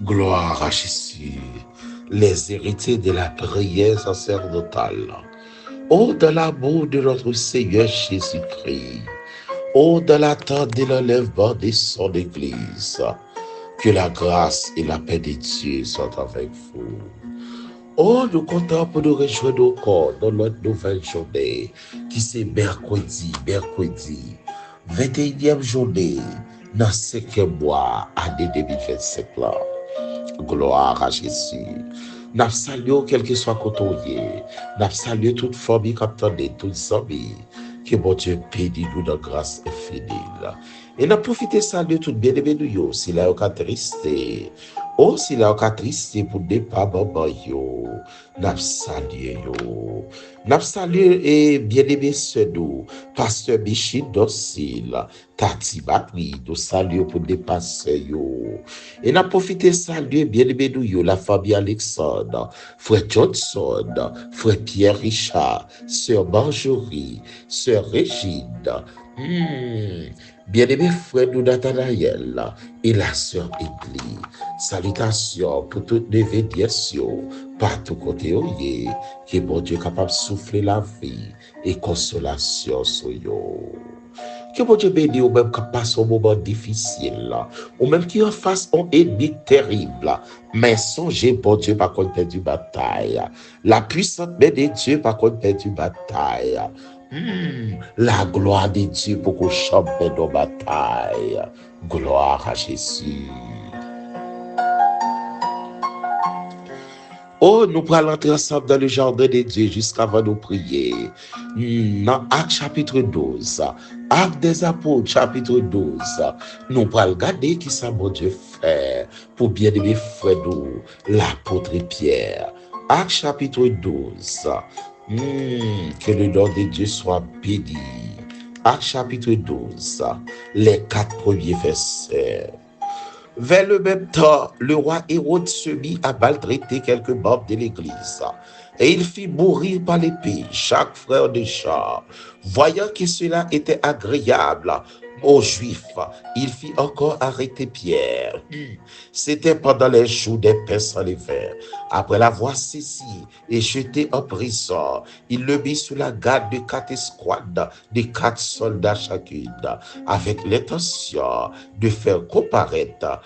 Gloire à Jésus, les héritiers de la prière sacerdotale. Ô de l'amour de notre Seigneur Jésus-Christ, ô de l'attente de l'enlèvement de son Église, que la grâce et la paix de Dieu soient avec vous. Oh, nous comptons pour nous rejoindre au corps dans notre nouvelle journée, qui c'est mercredi, 21e journée, dans 5e mois, année 2025 là. Gloire à Jésus. Nous saluons quel que soit côté. Nous saluons toute famille qui attend, toutes amis. Que mon Dieu bénisse nous dans grâce infinie. Et nous profitons de saluer tout bien-aimé nous, si là on triste. Oh, si là on triste pour ne pas maman yo. Nous saluons. Nous saluons et bien-aimé ceux nous, pasteur Michel Docile, Tati Bakri, nous saluons pour ne pas yo. Et nous profitons de saluer bien-aimé nous, la famille Alexandre, frère Johnson, frère Pierre Richard, sœur Marjorie, sœur Régine, bien-aimé frère nous Nathanaël et la sœur Église. Salutations pour toutes les védiations, partout côté où y est, que bon Dieu est capable de souffler la vie et consolation sur yo. Que bon Dieu bénisse ou même qui passe un moment difficile, ou même qui en face un ennemi terrible, mais songez, bon Dieu, par contre, perdu bataille. La puissante main de Dieu, par contre, perdu bataille. La gloire de Dieu pour qu'on chante nos batailles. Gloire à Jésus. Oh, nous pourrons entrer ensemble dans le jardin de Dieu jusqu'avant nous prier. Dans Actes chapitre 12, Actes des apôtres chapitre 12, nous pourrons regarder qui ça mon Dieu fait pour bien aimer frère nous, l'apôtre Pierre. Actes chapitre 12, que le nom de Dieu soit béni. Actes chapitre 12, les 4 premiers versets. Vers le même temps, le roi Hérode se mit à maltraiter quelques membres de l'Église, et il fit mourir par l'épée chaque frère de char. Voyant que cela était agréable aux Juifs, il fit encore arrêter Pierre. C'était pendant les jours des pains sans levain. Après l'avoir saisi et jeté en prison, il le mit sous la garde de 4 escouades de 4 soldats chacune, avec l'intention de faire comparaître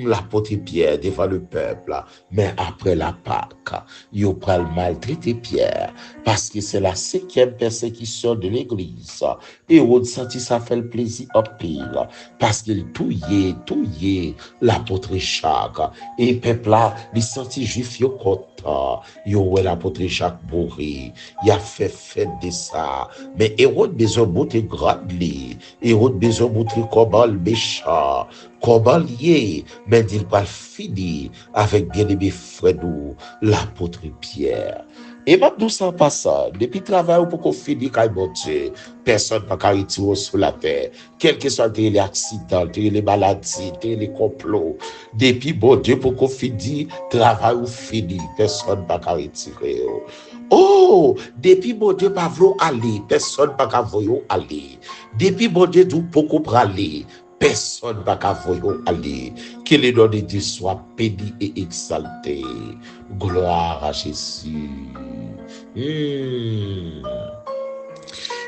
l'apôtre Pierre devant le peuple. Mais après la Pâque, il a maltraité Pierre, parce que c'est la 5e persécution de l'Église. Et on sentit ça fait le plaisir en pile, parce qu'il touillait l'apôtre Jacques. Et peuple là, il sentit juif yo content. Yo l'apôtre Jacques mourir. Il a fait fête de ça. Mais Hérode besoin monter grande li. Hérode besoin montrer comment le méchant, comment lié, mais il va finir avec bien-aimé frère nous, l'apôtre Pierre. Et même nous sans passant, depuis le travail pour qu'on finisse, bon Dieu, personne n'a qu'à retirer sur la terre, quel que soit les accidents, les maladies, les complots, depuis bon Dieu pour qu'on finisse, travail ou fini, personne n'a qu'à retirer. Oh, depuis bon Dieu pas voulu aller, personne n'a qu'à voyer aller. Depuis bon Dieu tout pour qu'on aller, personne n'a qu'à voyer aller. Que le nom de Dieu soit béni et exalté. Gloire à Jésus.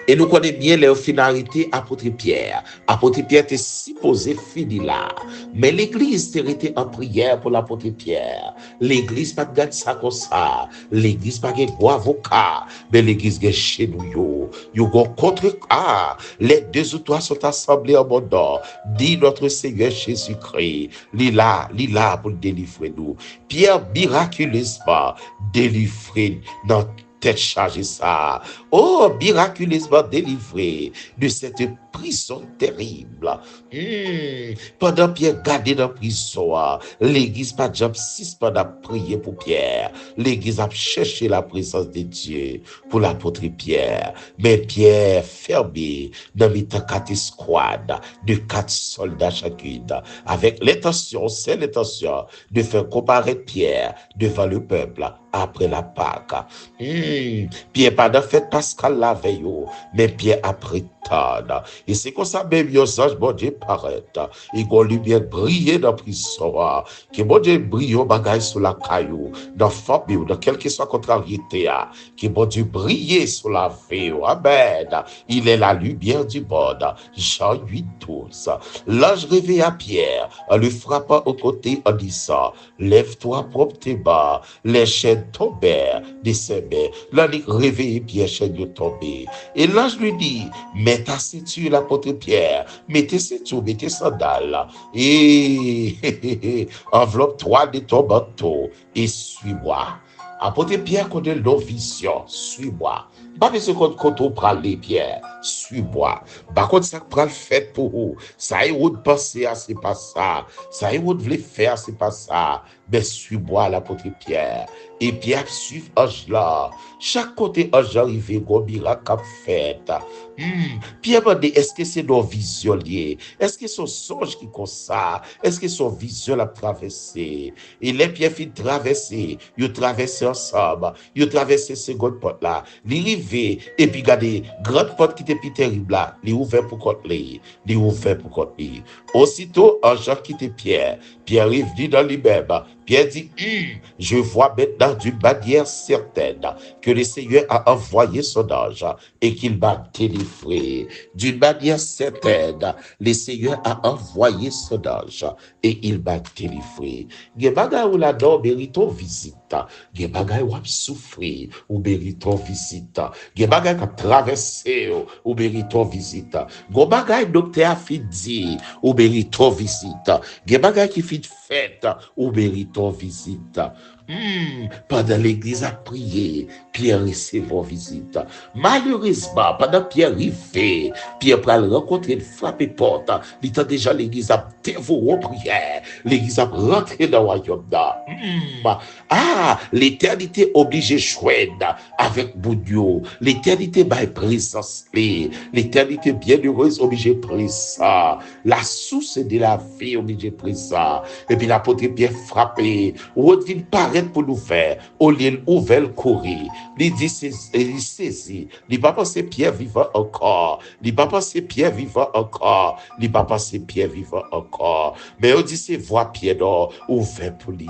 Et nous connaissons bien les finalités apôtre Pierre. Apôtre Pierre était supposé finir là. Mais l'église était en prière pour l'apôtre Pierre. L'église pas de ça comme ça. L'église pas de gros avocat. Mais l'église est chez nous. Yo contre les 2 ou 3 sont assemblés en mon nom. Dit notre Seigneur Jésus-Christ. Lila pour délivrer nous. Pierre miraculeusement délivré notre tête chargée ça. Oh, miraculeusement délivré de cette prison terrible. Pendant Pierre gardé dans la prison, l'église pas de 6 pendant prier pour Pierre. L'église a cherché la présence de Dieu pour l'apôtre Pierre. Mais Pierre fermé dans les 4 escouades de 4 soldats chacune, avec c'est l'intention de faire comparaître Pierre devant le peuple après la Pâque. Pierre pas de fête Pascal la veille, mais Pierre après montagne. Et c'est comme ça, même, les anges, bon Dieu, paraît. Et qu'on lumière brille dans la prison. Que bon Dieu brille au bagage sur la caillou, dans la famille, dans quelle que soit contrariété. Que bon Dieu brille sur la vie. Amen. Il est la lumière du monde. Jean 8, 12. L'ange réveilla Pierre en lui frappant au côté en disant, lève-toi promptement. Les chaînes tombèrent de ses mains. L'ange réveillé Pierre, chaînes tombées. Et l'ange lui dit, mets ta ceinture, l'apôtre Pierre, mettez ceinture, mettez sandales, et enveloppe-toi de ton manteau, et suis-moi. Apôtre Pierre connaît nos visions, suis-moi. Pas besoin qu'on on prend les pierres, suis-moi. Par contre, ça prend le fait pour vous. Ça y est, vous pensez, c'est pas ça. Ça y est, vous voulez faire, c'est pas ça. Mais suis-moi, l'apôtre Pierre. Et Pierre suit ange là. Chaque côté ange arrivé, gros miracle a fait. Pierre m'a dit, est-ce que c'est nos visions liées? Est-ce que son songe qui comme ça? Est-ce que son vision l'a traversé? Et les Pierre fit traverser. Ils traversé ensemble. Ils traversé ce seconde porte là. Et puis regardez, grande porte qui était plus terrible là, il ouvert pour contre lui, il ouvert pour contre lui. Aussitôt, un Jean quitté Pierre, Pierre est venu dans lui-même. Pierre dit, je vois maintenant d'une manière certaine que le Seigneur a envoyé son ange et qu'il m'a délivré. D'une manière certaine, le Seigneur a envoyé son ange et il m'a délivré. Gebaga ou la don mérito visite. Gebaga ou a souffrir ou mérito visite. Gebaga qui a traversé ou mérito visite. Gebaga docteur a fait dire ou mérito visite. Gebaga qui fait fête ou mérito visite. Pendant l'église a prié, Pierre recevait visite. Malheureusement, pendant Pierre arrivé, Pierre pral rencontrer une frappe porte. Il était déjà l'église a dévoré prière. L'église a rentré dans le royaume. L'éternité obligée joindre avec Boudio. L'éternité by présence. L'éternité bienheureuse obligée présent. La source de la vie obligée présent. Et puis l'apôtre Pierre frappé. Rodville paraît pour nous faire. Au lieu ouvert courir. Il dit saisi. Il pas penser Pierre vivant encore. Il pas penser Pierre vivant encore. Il pas penser Pierre vivant encore. Mais on dit c'est voix Pierre d'or ouvert pour lui.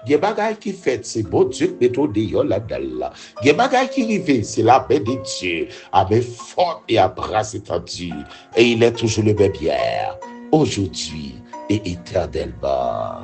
Il y a des bagages qui fait, c'est bon Dieu qui met au dehors là-dedans. Il y a des bagages qui arrivent, c'est la paix de Dieu. Avec force et à bras étendus. Et il est toujours le même hier, aujourd'hui et éternellement.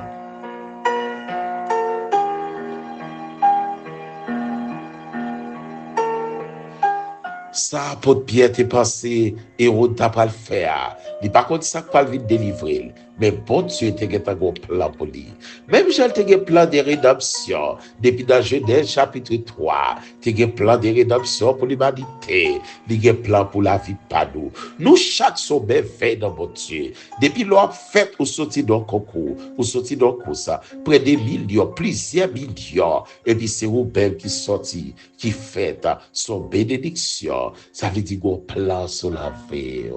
Ça, pour Pierre, t'es passé, Hérode t'a pas le faire. Il pas contre ça pas le délivrer. Mais bon Dieu, t'es un plan pour lui. Même j'ai un plan de rédemption. Depuis dans Genèse chapitre 3, t'es un plan de rédemption pour l'humanité. Il y a un plan pour la vie pas nous. Nous, chaque sommet fait dans mon Dieu. Depuis l'on fait ou sorti dans le concours, ou sorti dans le ça, près des millions, plusieurs millions. Et puis c'est vous-même qui sorti, qui fait son bénédiction. Ça veut dire qu'on plan sur la vie.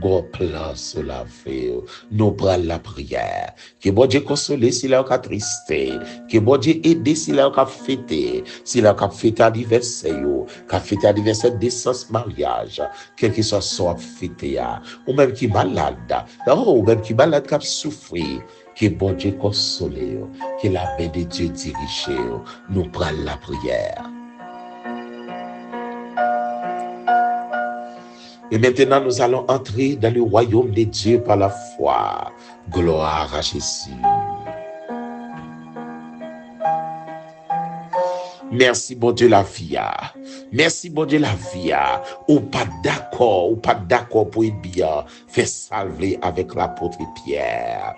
Qu'on plan sur la vie. Nous prenons la prière. Que bon Dieu console s'il a tristé. Que bon Dieu aide s'il a fêté. S'il a fêté anniversaire. Qu'a fêté anniversaire de naissance, mariage. Quel que soit son fêté. Ou même qui malade. Ou même qui malade qui a souffert. Que bon Dieu console. Que la paix de Dieu dirige. Nous prenons la prière. Et maintenant, nous allons entrer dans le royaume de Dieu par la foi. Gloire à Jésus. Merci, bon Dieu, la vie. Merci, bon Dieu, la vie. Ou pas d'accord pour être bien fait salver avec l'apôtre Pierre.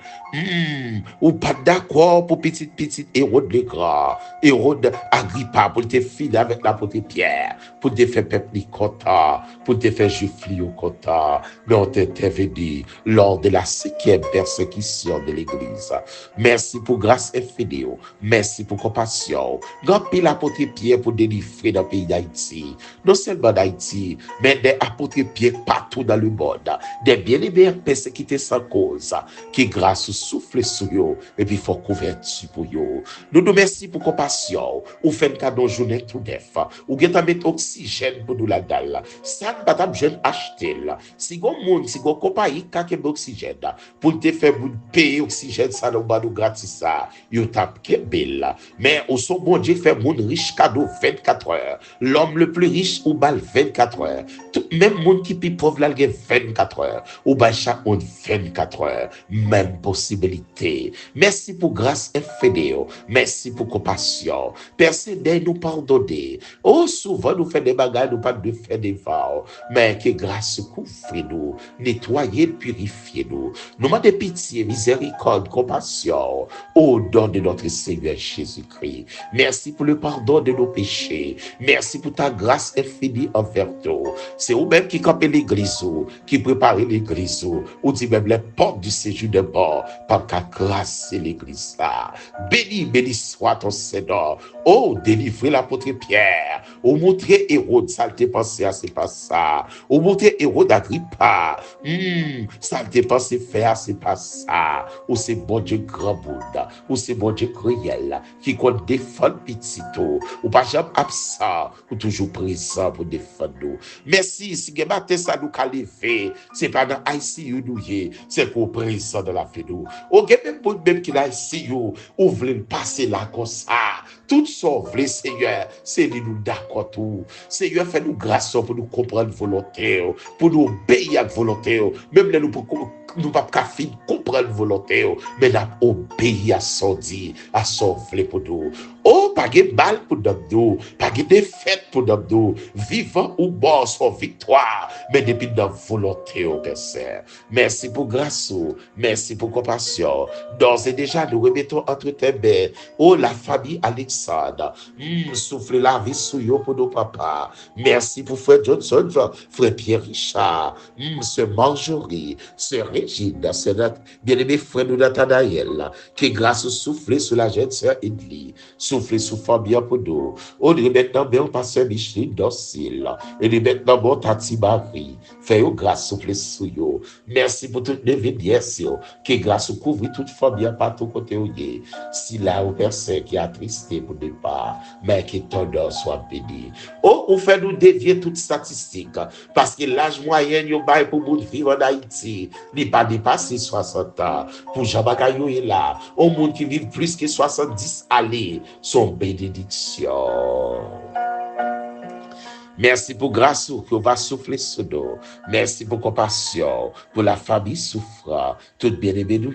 Ou pas d'accord pour petit Hérode le grand, Hérode Agrippa, pour te filer avec l'apôtre Pierre, pour te faire peuple content, pour te faire juif content. Mais on t'intervenu lors de la 5e persécution de l'église. Merci pour grâce infinie. Merci pour compassion. Grand pile apôtres Pierre pour délivrer dans le pays d'Haïti. Non seulement d'Haïti, mais des apôtres Pierre partout dans le monde. Des bien-aimés persécutés sans cause, qui grâce au souffle sur eux, et puis faut couverture pour eux. Nous nous remercions pour compassion, ou fait un cadeau journée tout neuf, ou get mettre oxygène pour nous la dalle. Ça ne pas jeune acheter là. Si gon monde, si gon compagnie qui a oxygène, pour te faire payer oxygène, ça nous va nous gratis ça. Yo tap kebel. Mais au son bon Dieu fait monde riche cadeau 24 heures. L'homme le plus riche ou bal 24 heures. Tout même monde qui pi pauvre là 24 heures. Ou ba chaque monde 24 heures. Même possibilité. Merci pour grâce infinie. Merci pour compassion. Personne nous pardonner. Oh souvent nous fait des bagages nous pas de faire des efforts. Mais que grâce couvre nous, nettoyer, purifier nous. Nous demandons pitié, miséricorde, compassion au don de notre Seigneur Jésus-Christ. Merci pour le pardon de nos péchés. Merci pour ta grâce infinie envers nous. C'est vous-même qui campez l'église, qui préparez l'église, ou dit même les portes du séjour de mort, par ta grâce et l'église là. Béni soit ton Seigneur. Oh, délivrez l'apôtre Pierre. Ou montrer Hérode, ça te pensé à c'est pas ça. Ou montrer Hérode Agrippa. Ça te pensé faire, c'est pas ça. Ou c'est bon Dieu grand monde. Ou c'est bon Dieu cruel. Qui compte défendre petit tout. Ou pas jamais absent. Ou toujours présent pour défendre nous. Merci. Si vous matin ça nous qualifie. C'est pas dans ICU nous y. C'est pour présent de la vie nous. Ou même qui dans ICU. Ou voulez passer là comme ça. Tout sauve les Seigneur. C'est nous d'accord tout. Seigneur fait nous grâce pour nous comprendre volonté. Pour nous obéir à volonté. Même les nous pas qu'à comprendre volonté, mais nous obéir à son dit, à son flé pour nous. Oh, pas de balle pour nous, pas de défaite pour nous, vivant ou mort sans victoire, mais depuis notre volonté au Père. Merci pour grâce, merci pour compassion. D'ores et déjà, nous remettons entre tes mains, oh, la famille Alexandre, souffle la vie sur eux pour nos papas. Merci pour frère Johnson, frère Pierre Richard, sœur Marjorie, sœur Régine, sœur notre bien-aimé frère Nathanaël, qui grâce souffle sur la jeune sœur Edlie, souffle sur Fabien pour nous. On remet maintenant bien pasteur Micheline docile, et remet maintenant bon Tati Marie, fait grâce souffle sur eux. Merci pour toutes les vieillesses, qui grâce couvre toute famille partout côté où il est. Si là, au personne qui a tristé pour départ, mais que ton nom soit béni. Oh, on fait nous dévier toutes statistiques, parce que l'âge moyen, yo bail pour monde vivre en Haïti, n'est pas dépassé 60 ans. Pour Jean-Bacayou est là, au monde qui vit plus que 70 années, son bénédiction. Merci pour grâce que va souffler sur nous. Merci pour compassion, pour la famille souffrant. Tout bien-aimé nous,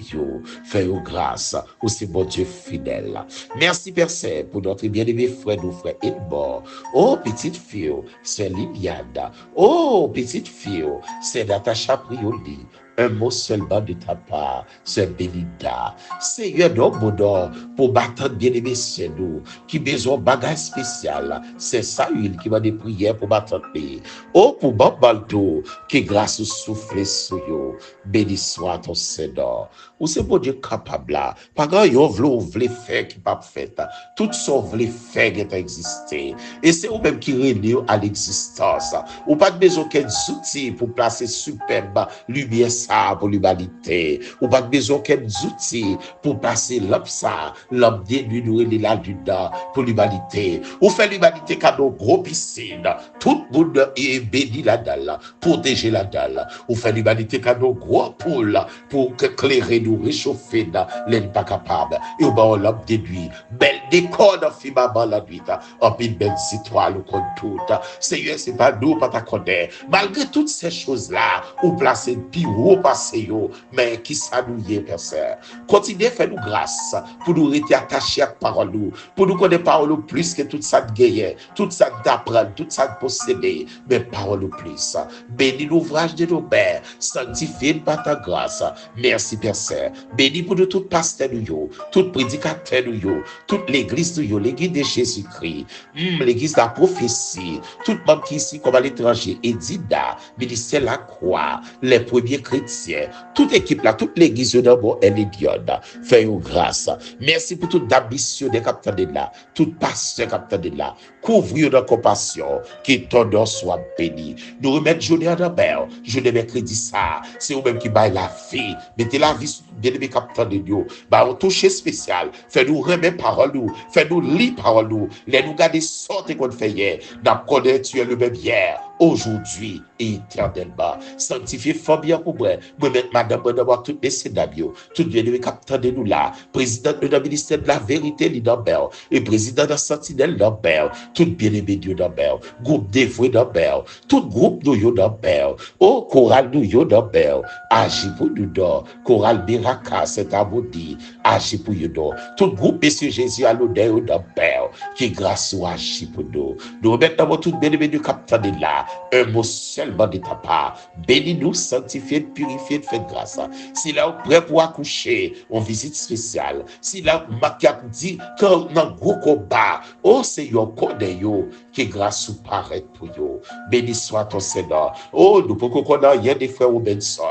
fais-nous grâce, aussi bon Dieu fidèle. Merci Père Saint pour notre bien-aimé frère, nous frère Edmond. Oh, petite fille, c'est Liliane. Oh, petite fille, c'est Natacha Prioli. Un mot seulement de ta part, c'est Belinda. Seigneur, non, mon nom, pour battre bien-aimé, c'est nous, qui besoin de bagage spécial. C'est Saül qui va des prières pour battre. Oh, pour Bambalto, qui grâce au souffle sur eux, béni soit ton Seigneur. Ou c'est bon Dieu capable là. Pas grand yon vle faire qui pas fait. Tout son vle faire qui existé. Et c'est eux même qui relie à l'existence. Ou pas de besoin qu'un outils pour placer superbe lumière ça pour l'humanité. Ou pas de besoin qu'un outils pour placer l'homme ça, l'homme dénué la dedans pour l'humanité. Ou fait l'humanité cadeau gros piscine. Tout le monde est béni là-dedans, protéger là-dedans. Ou fait l'humanité cadeau gros poule pour éclairer nous, réchauffer dans l'aile pas capable. Et au bas on l'a déduit. Belle décor dans Fimaba la nuit. En pile belle citoyen ou contre tout. Seigneur, c'est pas nous, pas ta connaître. Malgré toutes ces choses-là, ou placer puis ou passer yo, mais qui ça nous y est, Père Saint. Continuez à faire nous grâce pour nous rester attachés à la parole, pour nous connaître parole plus que toute ça de gagner, toute ça d'apprendre, toute ça de posséder, mais parole plus. Bénis l'ouvrage de nos pères, sanctifie par ta grâce. Merci, Père Saint. Bénis pour nous tout pasteur nous, tout prédicateur nous, toute l'église nous, l'église de Jésus-Christ, l'église de la prophétie, tout le monde qui ici comme à l'étranger, Edida, ministère la croix, les premiers chrétiens chrétiens, toute équipe là, toute l'église d'abord, elle est dionne. Fais-nous grâce. Merci pour toute ambition des capteurs de là, tout pasteur capteur de là. Couvre de compassion, que ton nom soit béni. Nous remettons journée à la journée mercredi ça. C'est vous-même qui baille la vie. Mettez la vie sur bien aimé capteur de Dieu. Bah, on touche spécial. Fais-nous remettre parole nous. Fais-nous lire parole nous. Laisse-nous garder sorte qu'on fait hier. N'a connaît tu es le même hier, aujourd'hui et éternellement. Sanctifié fort bien pour moi. Moi-même, madame, d'avoir toutes les sénabio, tout bien aimé capteur de nous là. Président de la ministère de la vérité, l'Idambert. Et président de la sentinelle, l'Ambert. Tout bien aimé Dieu d'Ambert. Groupe dévoué d'Ambert. Tout groupe nous d'Ambert. Oh, chorale nous d'Ambert. Agis pour nous d'or. Chorale Biraka, c'est à vous dire. Agis pour nous d'or. Tout groupe, Monsieur Jésus, à l'odeur d'Ambert. Qui grâce ou agis pour nous. Nous remettons tout bien aimé du capteur de là. Un mot seulement de ta part. Bénis-nous, sanctifiez, purifiez, faites grâce. Si là, on prêt pour accoucher, on visite spéciale. Si là, Macaque dit qu'on a un gros combat, oh Seigneur, connaît yo, que grâce ou paraît pour yo. Béni soit ton Seigneur. Oh, nous pouvons connaître rien des frères Robinson,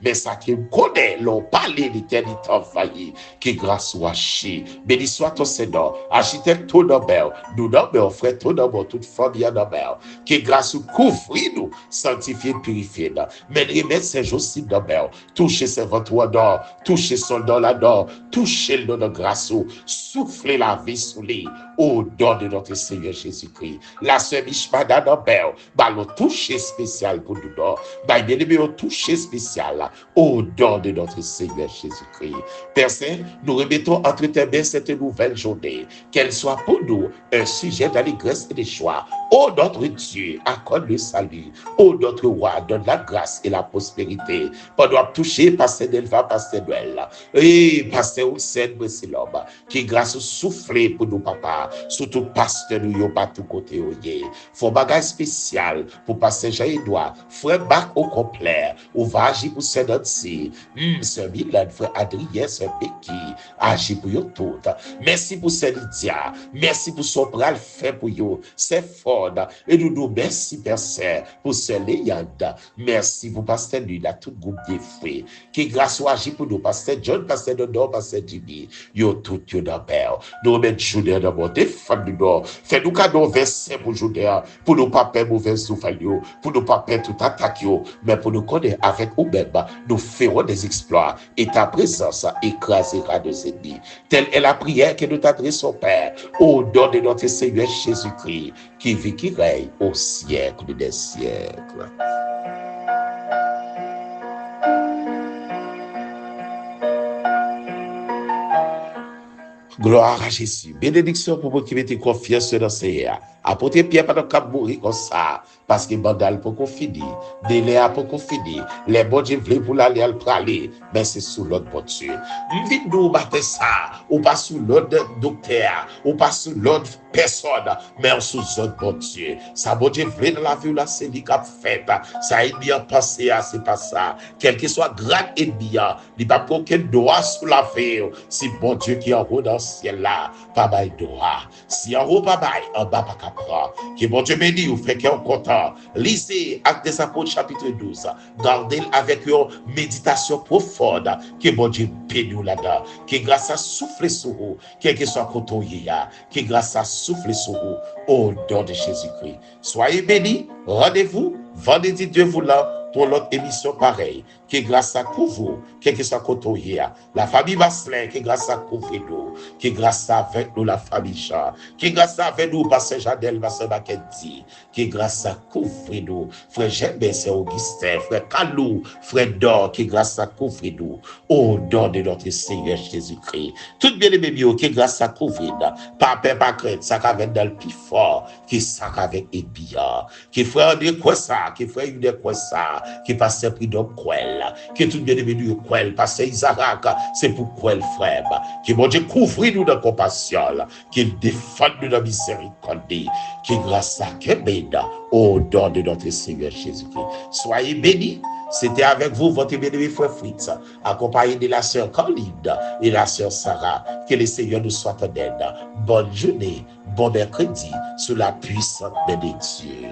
mais ça qui connaît, l'on parle l'éternité envahie, que grâce ou agit. Béni soit ton Seigneur. Architecte ton Nobel, nous nommons frère ton Nobel, toute famille Nobel, que grâce ou couvre-nous, sanctifier, purifier. Mais remettre ces jours-ci Nobel, toucher ses ventres d'or, toucher son don là-dedans, toucher le nom de grâce, souffler la vie sous lui, au don de notre Seigneur Jésus-Christ. La sœur Mishmada Nobel, le toucher spécial pour nous, bien aimé, au toucher spécial, au don de notre Seigneur Jésus-Christ. Père Saint, nous remettons entre tes mains cette nouvelle journée, qu'elle soit pour nous un sujet d'allégresse et de joie. Ô notre Dieu, accorde le salut. Ô notre roi, donne la grâce et la prospérité. Pendant toucher, passer d'Elva, passer d'El. Et passer au sein de ces l'homme. Qui grâce souffler pour nous, papa. Surtout pasteur nous, pas tout côté, oye. Faut bagage spécial pour passer Jean-Edouard. Frère Bac au complet. Ou va agir pour Saint-Nancy. Sœur Milan, frère Adrien, sœur Becky. Agir pour eux toutes. Merci pour Saint Lydia. Merci pour son bras fait pour eux. C'est fort. Et nous nous merci, Père Saint, pour ce Léanda. Merci pour Pasteur Nul, à tout groupe des frères. Qui grâce soit agi pour nous, Pasteur John, Pasteur Dodor, Pasteur Jimmy. Yo tout, yo d'abord. Nous remettons journée d'abord, des femmes du Nord. Fais-nous cadeau verset pour journée, pour nous pas perdre mauvais souffle, pour nous pas perdre tout attaque, mais pour nous connaître avec nous-mêmes, nous ferons des exploits et ta présence écrasera nos ennemis. Telle est la prière que nous t'adressons, Père, au nom de notre Seigneur Jésus-Christ, qui vit, qui règne au siècle des siècles. Gloire à Jésus. Bénédiction pour vous qui mettez confiance dans Seigneur. Apportez Pierre pendant qu'on mourir comme ça. Parce que bandal pour qu'on finisse. Délai pour qu'on finisse. Les bons Dieu voulaient pour l'aller à praler. Mais c'est sous l'autre bon Dieu. Vite nous battre ça. Ou pas sous l'autre docteur. Ou pas sous l'autre personne. Mais sous l'autre bon Dieu. Ça bon Dieu voulait dans la vie là, c'est lui qui a fait. Ça est bien passé, c'est pas ça. Quel que soit grand ennemi, il n'y a pas aucun droit sous la vie. C'est bon Dieu qui est en haut dans le ciel là. Pas bail droit. Si en haut, pas bail, en bas, pas capra. Que bon Dieu bénisse, vous faites qu'on content. Lisez Actes des Apôtres chapitre 12. Gardez avec une méditation profonde. Que bon Dieu bénisse là-dedans. Que grâce à souffler sur vous, quel que soit côté, que grâce à souffler sur vous, au nom de Jésus-Christ. Soyez bénis. Rendez-vous vendredi Dieu voulant pour l'autre émission pareille. Que grâce à vous, quel que soit côté, la famille Vasselin, que grâce à nous, que grâce avec nous la famille Jean, que grâce avec nous pasteur Jadel, pasteur Mackenzie, que grâce à nous, frère Jembé, c'est Augustin, frère Kalou, frère Dor, que grâce à nous, au nom de notre Seigneur Jésus-Christ. Tout bien aimé, que grâce à couvrir, pas peur, pas crainte, ça avec dans le plus fort, qui ça avec Ebia, qui frère André Kwessa, qui frère Yudé Kwessa, qui pasteur Pridom Kwel, que tout bien aimé nous Kwel, pasteur Isaac, c'est pour Kwel frère, que mon Dieu couvre nous de compassion, qu'il défende nous de miséricorde, qui grâce à Kebeda, au nom de notre Seigneur Jésus-Christ. Soyez bénis. C'était avec vous, votre bien-aimé frère Fritz, accompagné de la sœur Carline et la sœur Sarah. Que le Seigneur nous soit en aide. Bonne journée, bon mercredi, sous la puissance de Dieu.